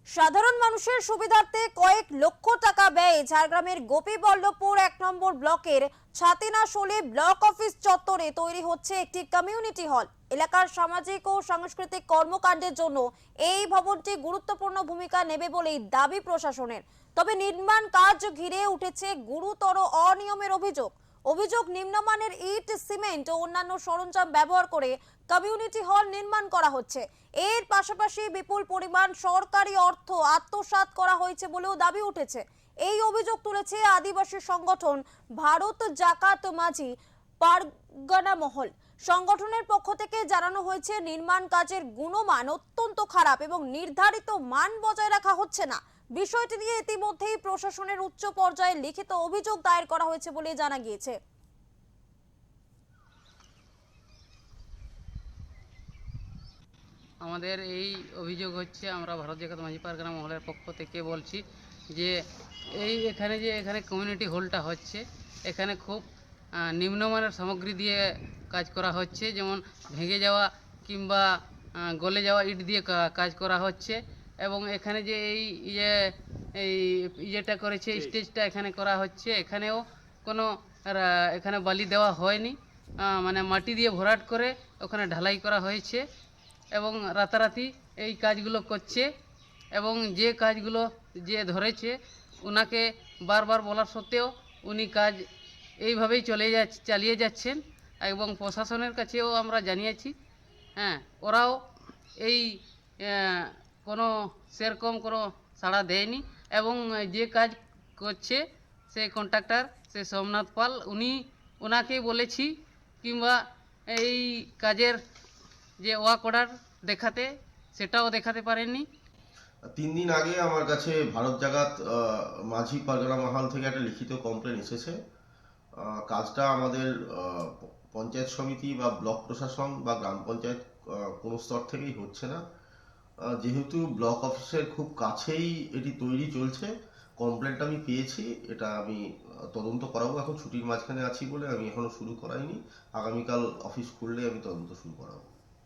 সাধারণ মানুষের সুবিধার্থে কয়েক লক্ষ টাকা ব্যয়ে ঝাড়গ্রামের গোপীবল্লভপুর 1 নম্বর ব্লকের ছাতিনাশোলে ব্লক অফিস চত্বরে তৈরি হচ্ছে একটি কমিউনিটি হল। এলাকার সামাজিক ও সাংস্কৃতিক কর্মকাণ্ডের জন্য এই ভবনটি গুরুত্বপূর্ণ ভূমিকা নেবে বলেই দাবি প্রশাসনের। তবে নির্মাণ কাজ ঘিরে উঠেছে গুরুতর অনিয়মের অভিযোগ নিম্নমানের ইট, সিমেন্ট ও অন্যান্য সরঞ্জাম ব্যবহার করে কমিউনিটি হল নির্মাণ করা হচ্ছে। এর পাশাপাশি বিপুল পরিমাণ সরকারি অর্থ আত্মসাৎ করা হয়েছে বলেও দাবি উঠেছে। এই অভিযোগ তুলেছে আদিবাসী সংগঠন ভারত জাকাত মাঝি পারগানা মহল। সংগঠনের পক্ষ থেকে জানানো হয়েছে নির্মাণ কাজের গুণমান অত্যন্ত খারাপ এবং নির্ধারিত মান বজায় রাখা হচ্ছে না। বিষয়টি নিয়ে ইতিমধ্যেই প্রশাসনের উচ্চ পর্যায়ে লিখিত অভিযোগ দায়ের করা হয়েছে বলে জানা গিয়েছে। আমাদের এই অভিযোগ হচ্ছে, আমরা ভারত জাকাত মাঝি পারগানা মহলের পক্ষ থেকে বলছি যে এখানে কমিউনিটি হলটা হচ্ছে, এখানে খুব নিম্নমানের সামগ্রী দিয়ে কাজ করা হচ্ছে, যেমন ভেঙে যাওয়া কিংবা গলে যাওয়া ইট দিয়ে কাজ করা হচ্ছে। এবং এখানে যে ইয়েটা করেছে, স্টেজটা এখানে করা হচ্ছে, এখানেও কোনো এখানে বালি দেওয়া হয়নি, মানে মাটি দিয়ে ভরাট করে ওখানে ঢালাই করা হয়েছে এবং রাতারাতি এই কাজগুলো করছে। এবং যে কাজগুলো যে ধরেছে ওনাকে বারবার বলার সত্ত্বেও উনি কাজ এইভাবেই চালিয়ে যাচ্ছেন। এবং প্রশাসনের কাছেও আমরা জানিয়েছি, ওরাও এই কোনো সেরকম কোনো সাড়া দেয়নি। এবং যে কাজ করছে সে কন্ট্রাক্টর, সে সোমনাথ পাল, ওনাকেই বলেছি, কিংবা এই কাজের যে ওয়ার্ক অর্ডার দেখাতে, সেটাও দেখাতে পারেননি। 3 দিন আগে আমার কাছে ভারত জাগাত মাঝি পারগানা মহল থেকে একটা লিখিত কমপ্লেন এসেছে। কাজটা আমাদের পঞ্চায়েত সমিতি বা ব্লক প্রশাসন বা গ্রাম পঞ্চায়েত কোনো স্তর থেকেই হচ্ছে না। যেহেতু ব্লক অফিসের খুব কাছেই এটি তৈরি চলছে, কমপ্লেনটা আমি পেয়েছি, এটা আমি তদন্ত করাবো। এখন ছুটির মাঝখানে আছি বলে আমি এখনো শুরু করাইনি, আগামীকাল অফিস খুললে আমি তদন্ত শুরু করাবো।